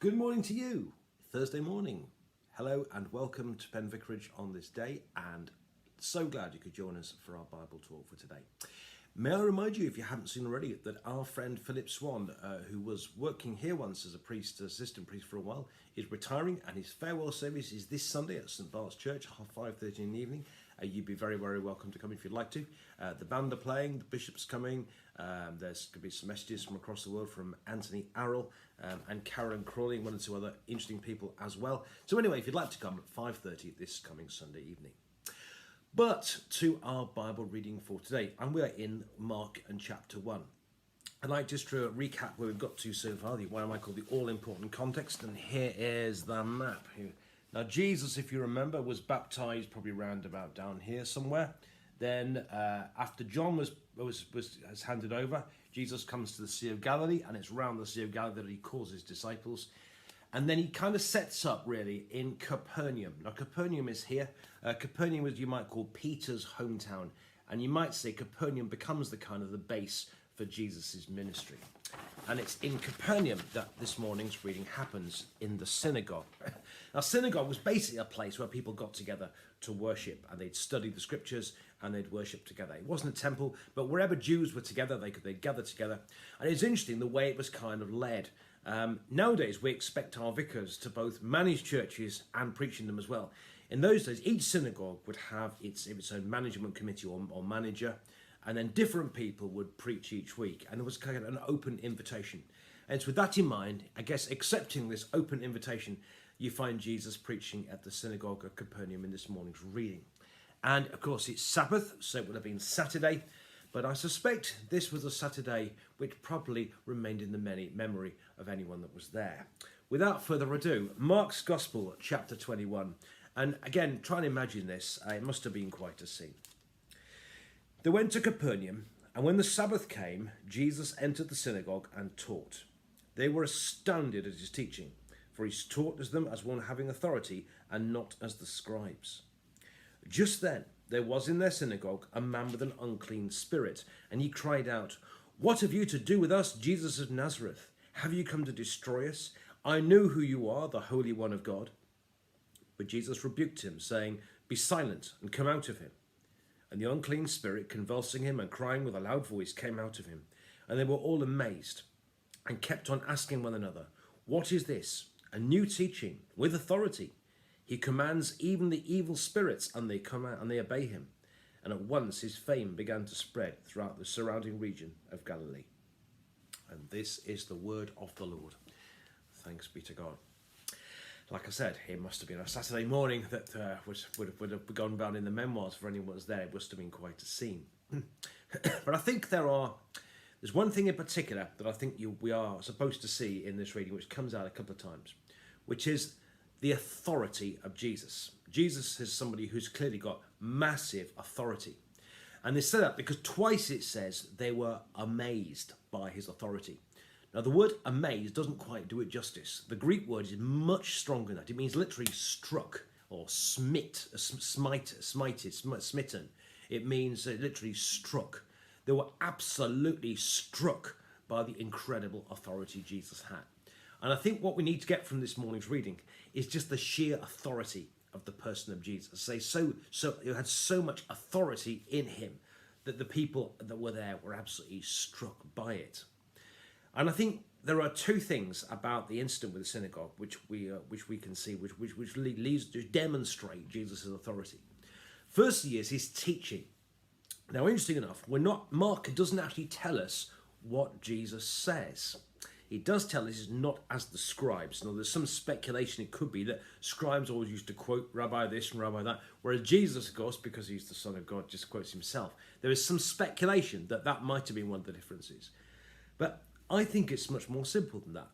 Good morning to you, Thursday morning. Hello and welcome to Penn Vicarage on this day, and so glad you could join us for our Bible talk for today. May I remind you, if you haven't seen already, that our friend Philip Swan, who was working here once as a priest, assistant priest for a while, is retiring, and his farewell service is this Sunday at St Bart's Church, 5:30 in the evening. You'd be very, very welcome to come if you'd like to. The band are playing, the bishop's coming. There's going to be some messages from across the world from Anthony Arrell and Karen Crawley, one or two other interesting people as well. So anyway, if you'd like to come at 5:30 this coming Sunday evening. But to our Bible reading for today, and we are in Mark and chapter 1. I'd like just to recap where we've got to so far, what I might call the all-important context, and here is the map. Now, Jesus, if you remember, was baptized probably round about down here somewhere. Then, after John was handed over, Jesus comes to the Sea of Galilee, and it's round the Sea of Galilee that he calls his disciples. And then he kind of sets up really in Capernaum. Now, Capernaum is here. Capernaum is, you might call, Peter's hometown. And you might say Capernaum becomes the kind of the base for Jesus' ministry. And it's in Capernaum that this morning's reading happens, in the synagogue. Now, synagogue was basically a place where people got together to worship, and they'd study the scriptures and they'd worship together. It wasn't a temple, but wherever Jews were together, they'd gather together. And it's interesting the way it was kind of led. Nowadays, we expect our vicars to both manage churches and preach in them as well. In those days, each synagogue would have its own management committee or manager, and then different people would preach each week, and it was kind of an open invitation. And it's with that in mind, I guess, accepting this open invitation, you find Jesus preaching at the synagogue of Capernaum in this morning's reading. And of course, it's Sabbath, so it would have been Saturday, but I suspect this was a Saturday which probably remained in the memory of anyone that was there. Without further ado, Mark's Gospel, chapter 21. And again, try and imagine this. It must have been quite a scene. They went to Capernaum, and when the Sabbath came, Jesus entered the synagogue and taught. They were astounded at his teaching, for he taught them as one having authority and not as the scribes. Just then, there was in their synagogue a man with an unclean spirit, and he cried out, "What have you to do with us, Jesus of Nazareth? Have you come to destroy us? I know who you are, the Holy One of God." But Jesus rebuked him, saying, "Be silent and come out of him." And the unclean spirit, convulsing him and crying with a loud voice, came out of him. And they were all amazed and kept on asking one another, "What is this? A new teaching with authority. He commands even the evil spirits, and they come out and they obey him." And at once his fame began to spread throughout the surrounding region of Galilee. And this is the word of the Lord. Thanks be to God. Like I said, it must have been a Saturday morning that would have gone down in the memoirs for anyone who was there. It must have been quite a scene. But I think there's one thing in particular that I think we are supposed to see in this reading, which comes out a couple of times, which is the authority of Jesus. Jesus is somebody who's clearly got massive authority. And they say that because twice it says they were amazed by his authority. Now, the word amazed doesn't quite do it justice. The Greek word is much stronger than that. It means literally struck or smitten. It means literally struck. They were absolutely struck by the incredible authority Jesus had. And I think what we need to get from this morning's reading is just the sheer authority of the person of Jesus. He had so much authority in him that the people that were there were absolutely struck by it. And I think there are two things about the incident with the synagogue which we can see, which leads to demonstrate Jesus' authority. Firstly is his teaching. Now, interesting enough, Mark doesn't actually tell us what Jesus says. He does tell us it's not as the scribes. Now, there's some speculation it could be that scribes always used to quote Rabbi this and Rabbi that, whereas Jesus, of course, because he's the Son of God, just quotes himself. There is some speculation that might have been one of the differences. But I think it's much more simple than that.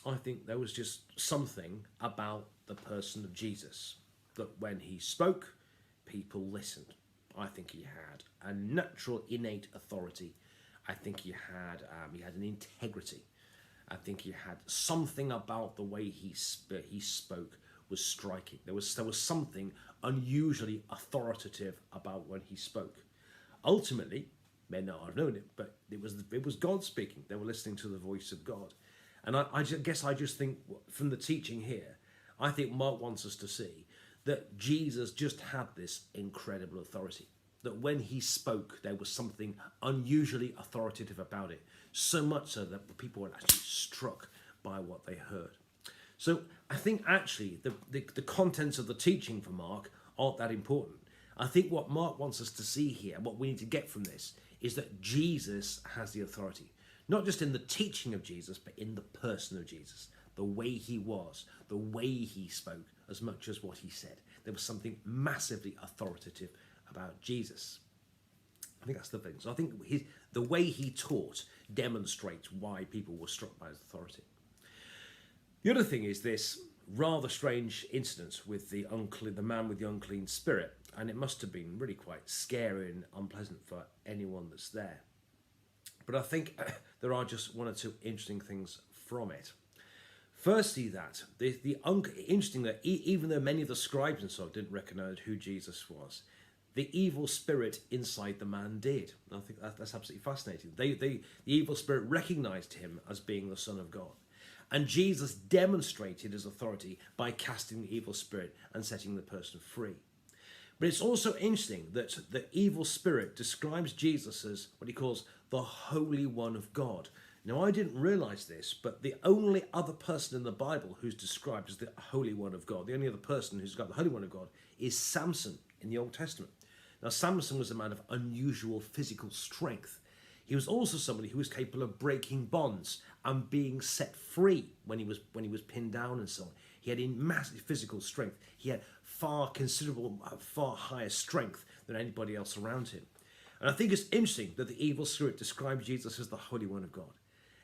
I think there was just something about the person of Jesus that when he spoke, people listened. I think he had a natural, innate authority. I think he had an integrity. I think he had something about the way he spoke was striking. There was something unusually authoritative about when he spoke. Ultimately, may not have known it, but it was God speaking. They were listening to the voice of God. And guess I just think from the teaching here, I think Mark wants us to see that Jesus just had this incredible authority. That when he spoke, there was something unusually authoritative about it. So much so that people were actually struck by what they heard. So I think actually the contents of the teaching for Mark aren't that important. I think what Mark wants us to see here, what we need to get from this, is that Jesus has the authority. Not just in the teaching of Jesus, but in the person of Jesus. The way he was, the way he spoke, as much as what he said. There was something massively authoritative about Jesus. I think that's the thing. So I think the way he taught demonstrates why people were struck by his authority. The other thing is this rather strange incident with the man with the unclean spirit, and it must have been really quite scary and unpleasant for anyone that's there. But I think there are just one or two interesting things from it. Firstly, that interesting that even though many of the scribes and so on didn't recognize who Jesus was, the evil spirit inside the man did. And I think that's absolutely fascinating. The evil spirit recognized him as being the Son of God. And Jesus demonstrated his authority by casting the evil spirit and setting the person free. But it's also interesting that the evil spirit describes Jesus as what he calls the Holy One of God. Now, I didn't realize this, but the only other person in the Bible who's described as the Holy One of God, the only other person who's got the Holy One of God, is Samson in the Old Testament. Now, Samson was a man of unusual physical strength. He was also somebody who was capable of breaking bonds and being set free when he was pinned down and so on. He had massive physical strength. He had far higher strength than anybody else around him. And I think it's interesting that the evil spirit describes Jesus as the Holy One of God.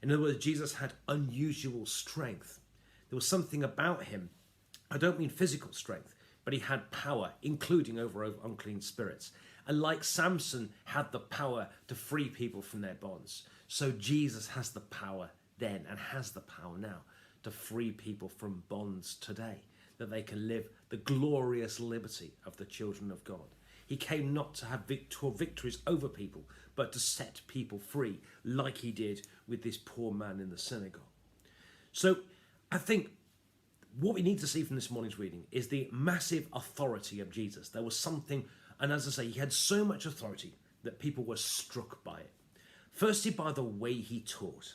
In other words, Jesus had unusual strength. There was something about him. I don't mean physical strength, but he had power, including over unclean spirits. And like Samson had the power to free people from their bonds, so Jesus has the power then and has the power now to free people from bonds today, that they can live the glorious liberty of the children of God. He came not to have victories over people, but to set people free, like he did with this poor man in the synagogue. So I think what we need to see from this morning's reading is the massive authority of Jesus. There was something, and as I say, he had so much authority that people were struck by it. Firstly, by the way he taught.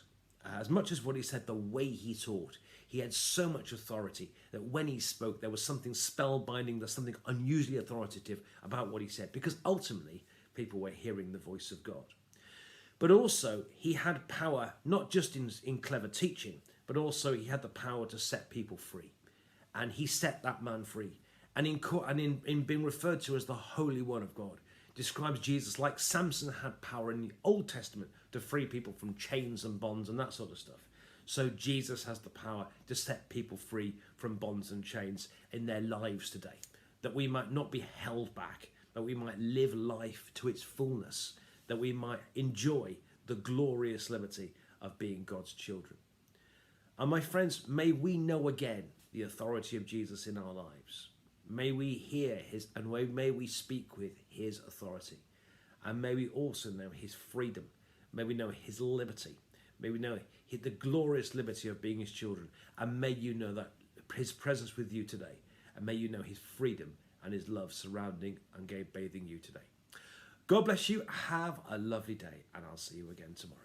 As much as what he said, the way he taught, he had so much authority that when he spoke, there was something spellbinding, there's something unusually authoritative about what he said, because ultimately people were hearing the voice of God. But also, he had power, not just in clever teaching, but also he had the power to set people free. And he set that man free. And in being referred to as the Holy One of God, describes Jesus like Samson had power in the Old Testament to free people from chains and bonds and that sort of stuff. So Jesus has the power to set people free from bonds and chains in their lives today, that we might not be held back, that we might live life to its fullness, that we might enjoy the glorious liberty of being God's children. And my friends, may we know again the authority of Jesus in our lives. May we hear his, and may we speak with his authority. And may we also know his freedom. May we know his liberty. May we know the glorious liberty of being his children. And may you know that his presence with you today. And may you know his freedom and his love surrounding and bathing you today. God bless you. Have a lovely day. And I'll see you again tomorrow.